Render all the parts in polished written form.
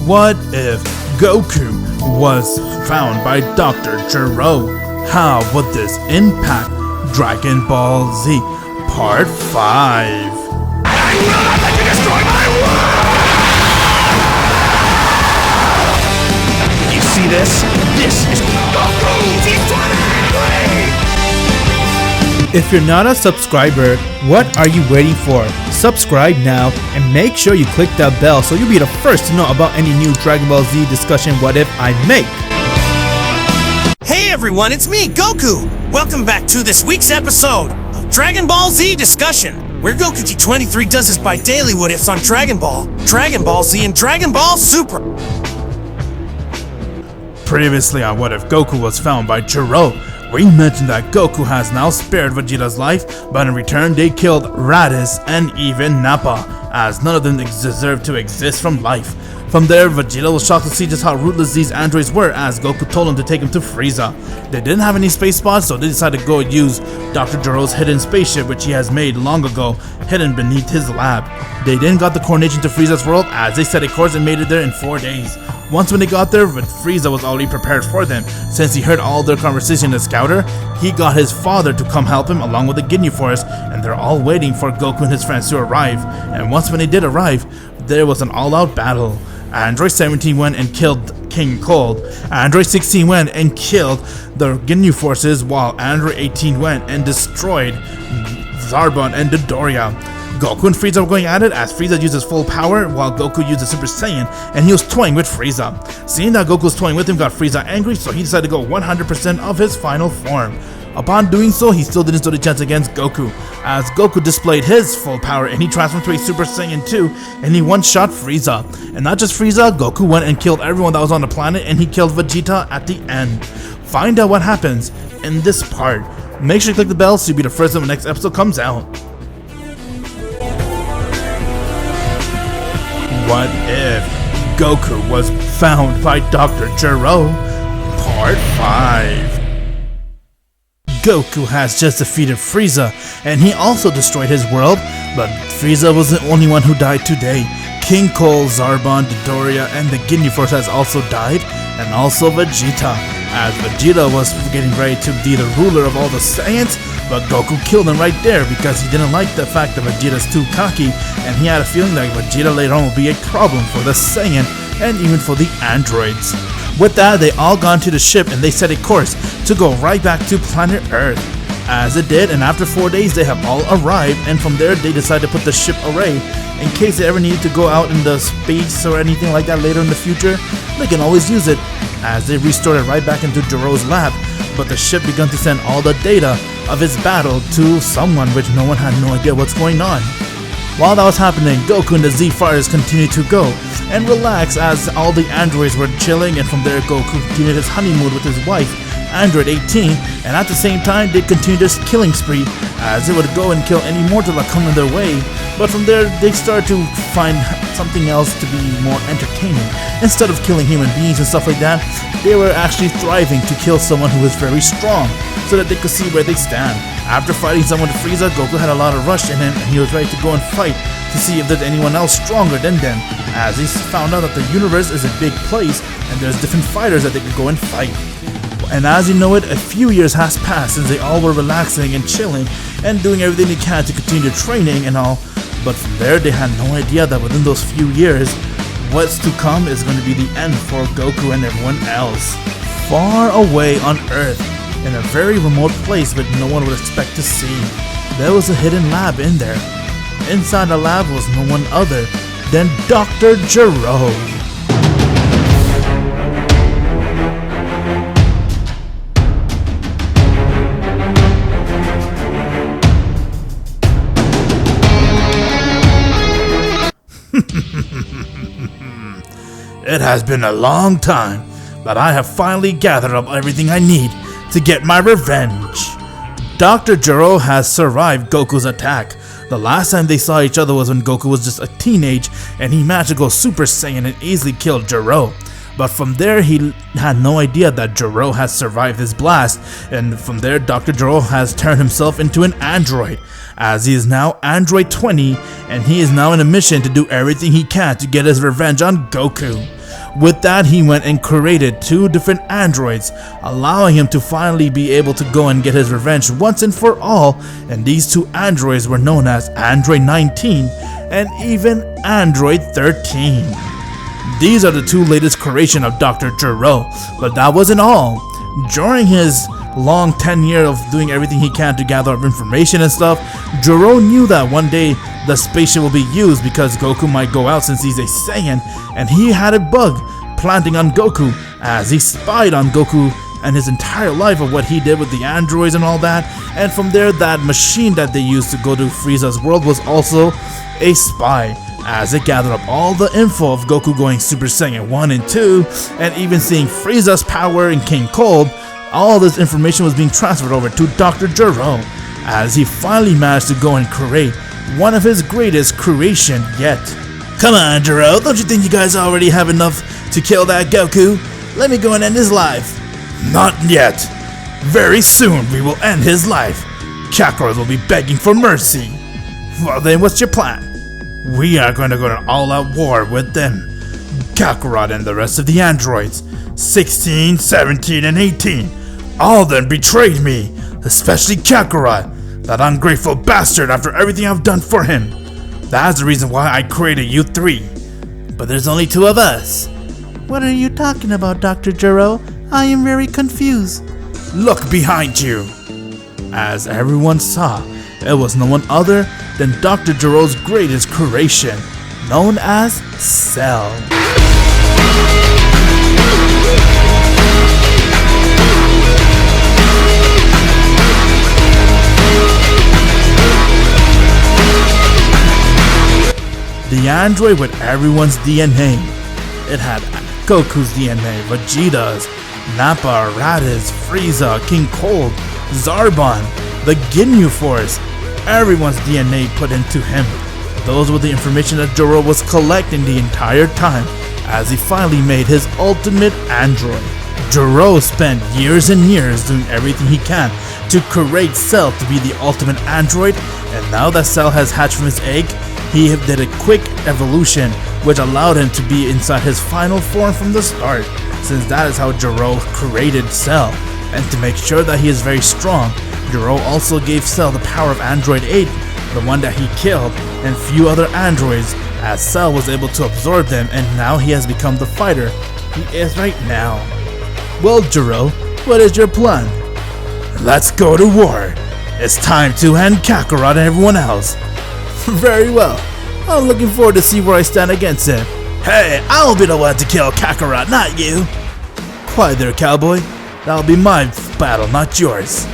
What if Goku was found by Dr. Gero? How would this impact Dragon Ball Z Part 5? I will not let you destroy my world! You see this? This is Goku Z23! If you're not a subscriber, what are you waiting for? Subscribe now and make sure you click that bell so you'll be the first to know about any new Dragon Ball Z discussion what if I make. Hey everyone, it's me, Goku! Welcome back to this week's episode of Dragon Ball Z Discussion, where Goku G23 does his bi-daily what ifs on Dragon Ball, Dragon Ball Z, and Dragon Ball Super. Previously on What If Goku Was Found by Gero, we mentioned that Goku has now spared Vegeta's life, but in return they killed Raditz and even Nappa, as none of them deserved to exist from life. From there, Vegeta was shocked to see just how ruthless these androids were, as Goku told him to take him to Frieza. They didn't have any space pods, so they decided to go use Dr. Gero's hidden spaceship, which he has made long ago, hidden beneath his lab. They then got the coordination to Frieza's world, as they set a course and made it there in 4 days. Once when they got there, Frieza was already prepared for them. Since he heard all their conversation in the scouter, he got his father to come help him along with the Ginyu Force, and they're all waiting for Goku and his friends to arrive. And once when they did arrive, there was an all-out battle. Android 17 went and killed King Cold. Android 16 went and killed the Ginyu Forces, while Android 18 went and destroyed Zarbon and Dodoria. Goku and Frieza were going at it, as Frieza used his full power while Goku used the Super Saiyan, and he was toying with Frieza. Seeing that Goku was toying with him got Frieza angry, so he decided to go 100% of his final form. Upon doing so, he still didn't stand a chance against Goku, as Goku displayed his full power and he transformed to a Super Saiyan 2, and he one-shot Frieza. And not just Frieza, Goku went and killed everyone that was on the planet, and he killed Vegeta at the end. Find out what happens in this part. Make sure you click the bell so you'll be the first when the next episode comes out. What if Goku was found by Dr. Gero? Part 5. Goku has just defeated Frieza, and he also destroyed his world, but Frieza was the only one who died today. King Cole, Zarbon, Dodoria, and the Ginyu Force has also died, and also Vegeta, as Vegeta was getting ready to be the ruler of all the Saiyans, but Goku killed him right there because he didn't like the fact that Vegeta's too cocky, and he had a feeling that Vegeta later on will be a problem for the Saiyan and even for the androids. With that, they all got into the ship and they set a course to go right back to planet Earth. As it did, and after 4 days they have all arrived, and from there they decided to put the ship away in case they ever needed to go out in the space or anything like that later in the future. They can always use it, as they restored it right back into Gero's lab, but the ship began to send all the data of its battle to someone, which no one had no idea what's going on. While that was happening, Goku and the Z Fighters continued to go and relax as all the androids were chilling, and from there Goku continued his honeymoon with his wife, Android 18, and at the same time they continued this killing spree as they would go and kill any mortal that come in their way. But from there they started to find something else to be more entertaining. Instead of killing human beings and stuff like that, they were actually thriving to kill someone who was very strong so that they could see where they stand. After fighting someone with Frieza, Goku had a lot of rush in him and he was ready to go and fight to see if there's anyone else stronger than them, as he found out that the universe is a big place and there's different fighters that they could go and fight. And as you know it, a few years has passed since they all were relaxing and chilling and doing everything they can to continue their training and all, but from there they had no idea that within those few years, what's to come is going to be the end for Goku and everyone else. Far away on Earth, in a very remote place that no one would expect to see, there was a hidden lab in there. Inside the lab was no one other than Dr. Gero. It has been a long time, but I have finally gathered up everything I need to get my revenge. Dr. Gero has survived Goku's attack. The last time they saw each other was when Goku was just a teenage and he managed to go Super Saiyan and easily killed Gero. But from there he had no idea that Gero has survived his blast, and from there Dr. Gero has turned himself into an android, as he is now Android 20, and he is now in a mission to do everything he can to get his revenge on Goku. With that, he went and created 2 different androids, allowing him to finally be able to go and get his revenge once and for all, and these 2 androids were known as Android 19 and even Android 13. These are the 2 latest creations of Dr. Gero, but that wasn't all. During his long tenure of doing everything he can to gather up information and stuff, Gero knew that one day the spaceship will be used because Goku might go out since he's a Saiyan, and he had a bug planting on Goku as he spied on Goku and his entire life of what he did with the androids and all that. And from there, that machine that they used to go to Frieza's world was also a spy, as it gathered up all the info of Goku going Super Saiyan 1 and 2, and even seeing Frieza's power in King Cold. All this information was being transferred over to Dr. Gero, as he finally managed to go and create one of his greatest creation yet. Come on, Gero, don't you think you guys already have enough to kill that Goku? Let me go and end his life. Not yet. Very soon we will end his life. Kakarot will be begging for mercy. Well then, what's your plan? We are going to go to an all-out war with them. Kakarot and the rest of the androids, 16, 17, and 18, all of them betrayed me, especially Kakarot, that ungrateful bastard after everything I've done for him. That's the reason why I created you 3. But there's only 2 of us. What are you talking about, Dr. Gero? I am very confused. Look behind you. As everyone saw, it was no one other than Dr. Gero's greatest creation, known as Cell. The android with everyone's DNA. It had Goku's DNA, Vegeta's, Nappa, Raditz, Frieza, King Cold, Zarbon, the Ginyu Force. Everyone's DNA put into him. Those were the information that Gero was collecting the entire time, as he finally made his ultimate android. Gero spent years and years doing everything he can to create Cell to be the ultimate android, and now that Cell has hatched from his egg, he did a quick evolution which allowed him to be inside his final form from the start, since that is how Gero created Cell. And to make sure that he is very strong, Gero also gave Cell the power of Android 8, the one that he killed, and few other androids, as Cell was able to absorb them, and now he has become the fighter he is right now. Well, Gero, what is your plan? Let's go to war. It's time to end Kakarot and everyone else. Very well. I'm looking forward to see where I stand against him. Hey, I'll be the one to kill Kakarot, not you. Quiet there, cowboy. That'll be my battle, not yours.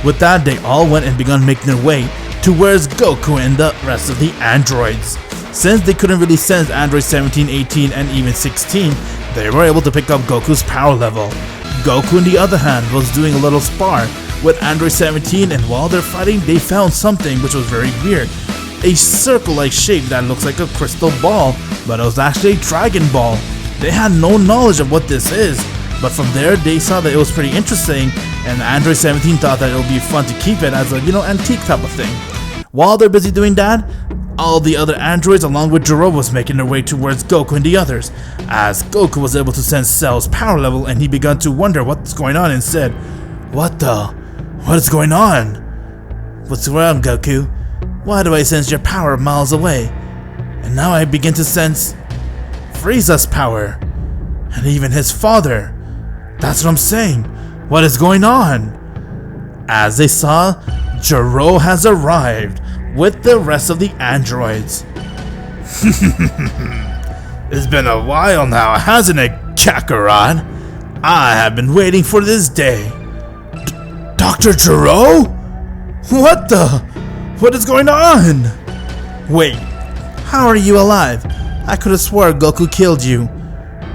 With that, they all went and began making their way to where's Goku and the rest of the androids. Since they couldn't really sense Android 17, 18, and even 16, they were able to pick up Goku's power level. Goku, on the other hand, was doing a little spar with Android 17, and while they're fighting, they found something which was very weird. A circle-like shape that looks like a crystal ball, but it was actually a Dragon Ball. They had no knowledge of what this is, but from there they saw that it was pretty interesting, and Android 17 thought that it would be fun to keep it as a, antique type of thing. While they're busy doing that, all the other androids along with Gero was making their way towards Goku and the others, as Goku was able to sense Cell's power level, and he began to wonder what's going on and said, What is going on? What's wrong, Goku? Why do I sense your power miles away? And now I begin to sense Frieza's power, and even his father. That's what I'm saying. What is going on? As they saw, Gero has arrived with the rest of the androids. It's been a while now, hasn't it, Kakarot? I have been waiting for this day. Dr. Gero? What is going on? Wait, how are you alive? I could have swore Goku killed you.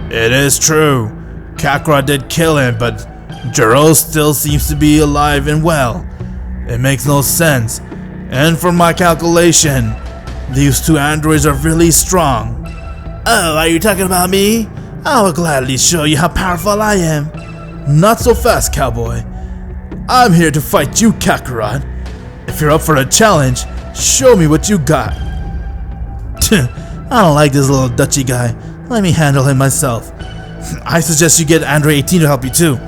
It is true. Kakarot did kill him, but Gero still seems to be alive and well. It makes no sense. And from my calculation, these 2 androids are really strong. Oh, are you talking about me? I will gladly show you how powerful I am. Not so fast, cowboy. I'm here to fight you, Kakarot. If you're up for a challenge, show me what you got. I don't like this little Dutchy guy. let me handle him myself. I suggest you get Android 18 to help you too.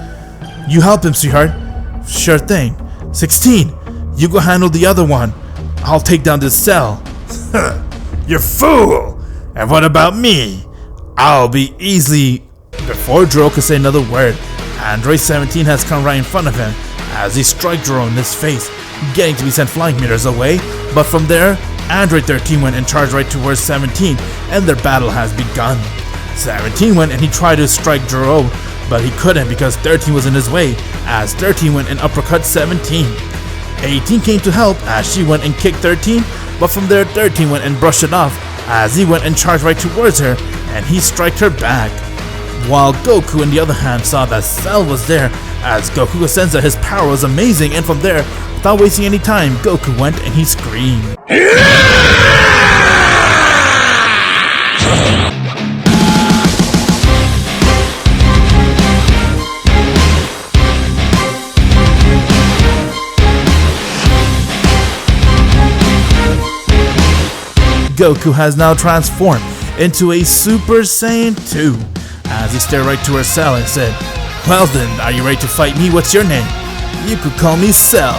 You help him, sweetheart. Sure thing. 16, you go handle the other one. I'll take down this Cell. You fool! And what about me? I'll be easily... Before Gero could say another word, Android 17 has come right in front of him as he strikes Gero in his face, getting to be sent flying meters away. But from there, Android 13 went and charged right towards 17, and their battle has begun. 17 went and he tried to strike Gero, but he couldn't because 13 was in his way, as 13 went and uppercut 17. 18 came to help as she went and kicked 13, but from there 13 went and brushed it off as he went and charged right towards her, and he struck her back. While Goku on the other hand saw that Cell was there, as Goku sensed that his power was amazing, and from there, without wasting any time, Goku went and he screamed. Goku has now transformed into a Super Saiyan 2 as he stared right to her Cell and said, "Well then, are you ready to fight me? What's your name?" "You could call me Cell."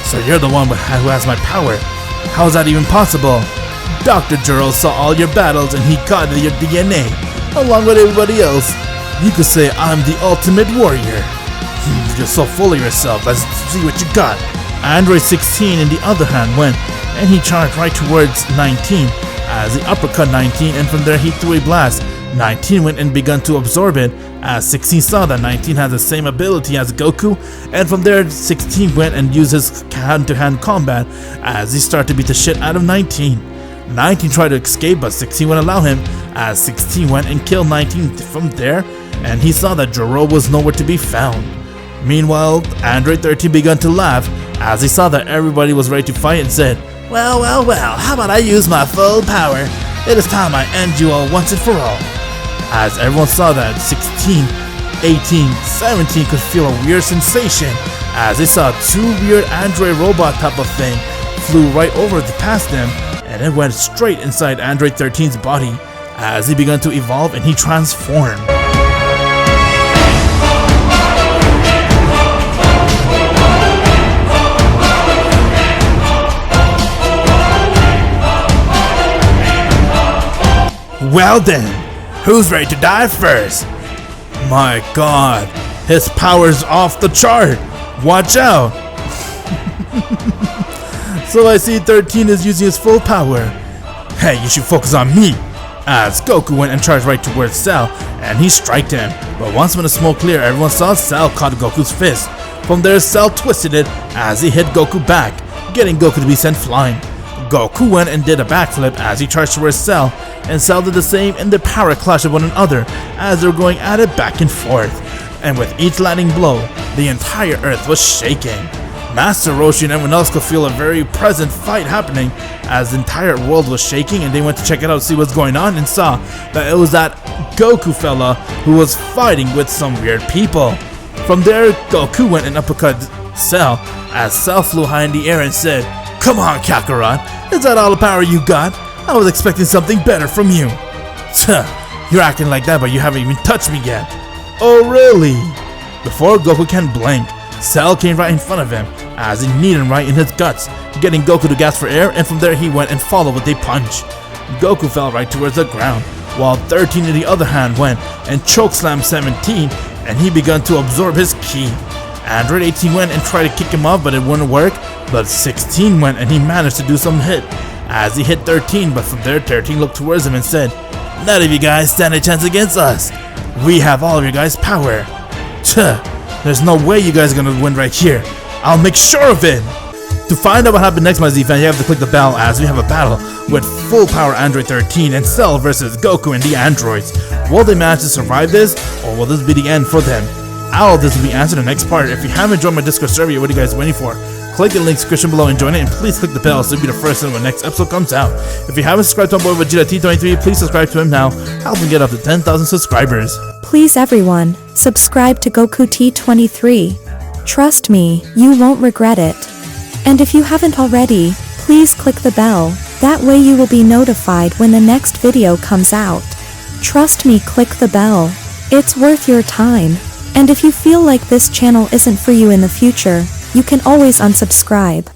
"So you're the one who has my power. How is that even possible?" "Dr. Gero saw all your battles and he caught your DNA, along with everybody else. You could say I'm the ultimate warrior." "You're so full of yourself. Let's see what you got." Android 16 in the other hand went and he charged right towards 19 as he uppercut 19, and from there he threw a blast. 19 went and began to absorb it as 16 saw that 19 had the same ability as Goku, and from there 16 went and used his hand-to-hand combat as he started to beat the shit out of 19. 19 tried to escape, but 16 wouldn't allow him as 16 went and killed 19 from there, and he saw that Gero was nowhere to be found. Meanwhile, Android 13 began to laugh as he saw that everybody was ready to fight and said, well, how about I use my full power? It is time I end you all once and for all." As everyone saw that 16, 18, 17 could feel a weird sensation as they saw two weird android robot type of thing flew right over past them, and it went straight inside Android 13's body as he began to evolve and he transformed. Well then, who's ready to die first? My god, his power's off the chart. Watch out. So I see 13 is using his full power. Hey, you should focus on me. As Goku went and charged right towards Cell, and he striked him. But once when the smoke cleared, everyone saw Cell caught Goku's fist. From there, Cell twisted it as he hit Goku back, getting Goku to be sent flying. Goku went and did a backflip as he charged towards Cell, and Cell did the same, and their power clashed with one another as they were going at it back and forth. And with each landing blow, the entire earth was shaking. Master Roshi and everyone else could feel a very present fight happening as the entire world was shaking, and they went to check it out to see what's going on and saw that it was that Goku fella who was fighting with some weird people. From there, Goku went and uppercut Cell as Cell flew high in the air and said, "Come on, Kakarot, is that all the power you got? I was expecting something better from you." "You're acting like that, but you haven't even touched me yet." "Oh really?" Before Goku can blink, Cell came right in front of him as he kneed him right in his guts, getting Goku to gasp for air, and from there he went and followed with a punch. Goku fell right towards the ground, while 13 in the other hand went and chokeslammed 17, and he began to absorb his ki. Android 18 went and tried to kick him off, but it wouldn't work, but 16 went and he managed to do some hit as he hit 13, but from there 13 looked towards him and said, "None of you guys stand a chance against us. We have all of your guys' power. There's no way you guys are gonna win right here. I'll make sure of it." To find out what happened next, my Z fan, you have to click the bell as we have a battle with full power Android 13 and Cell versus Goku and the androids. Will they manage to survive this, or will this be the end for them? All of this will be answered in the next part. If you haven't joined my Discord server yet, what are you guys waiting for? Click the link description below and join it, and please click the bell so you'll be the first when the next episode comes out. If you haven't subscribed to my boy Vegeta T23, please subscribe to him now. Help him get up to 10,000 subscribers. Please everyone, subscribe to Goku T23. Trust me, you won't regret it. And if you haven't already, please click the bell. That way you will be notified when the next video comes out. Trust me, click the bell. It's worth your time. And if you feel like this channel isn't for you in the future, you can always unsubscribe.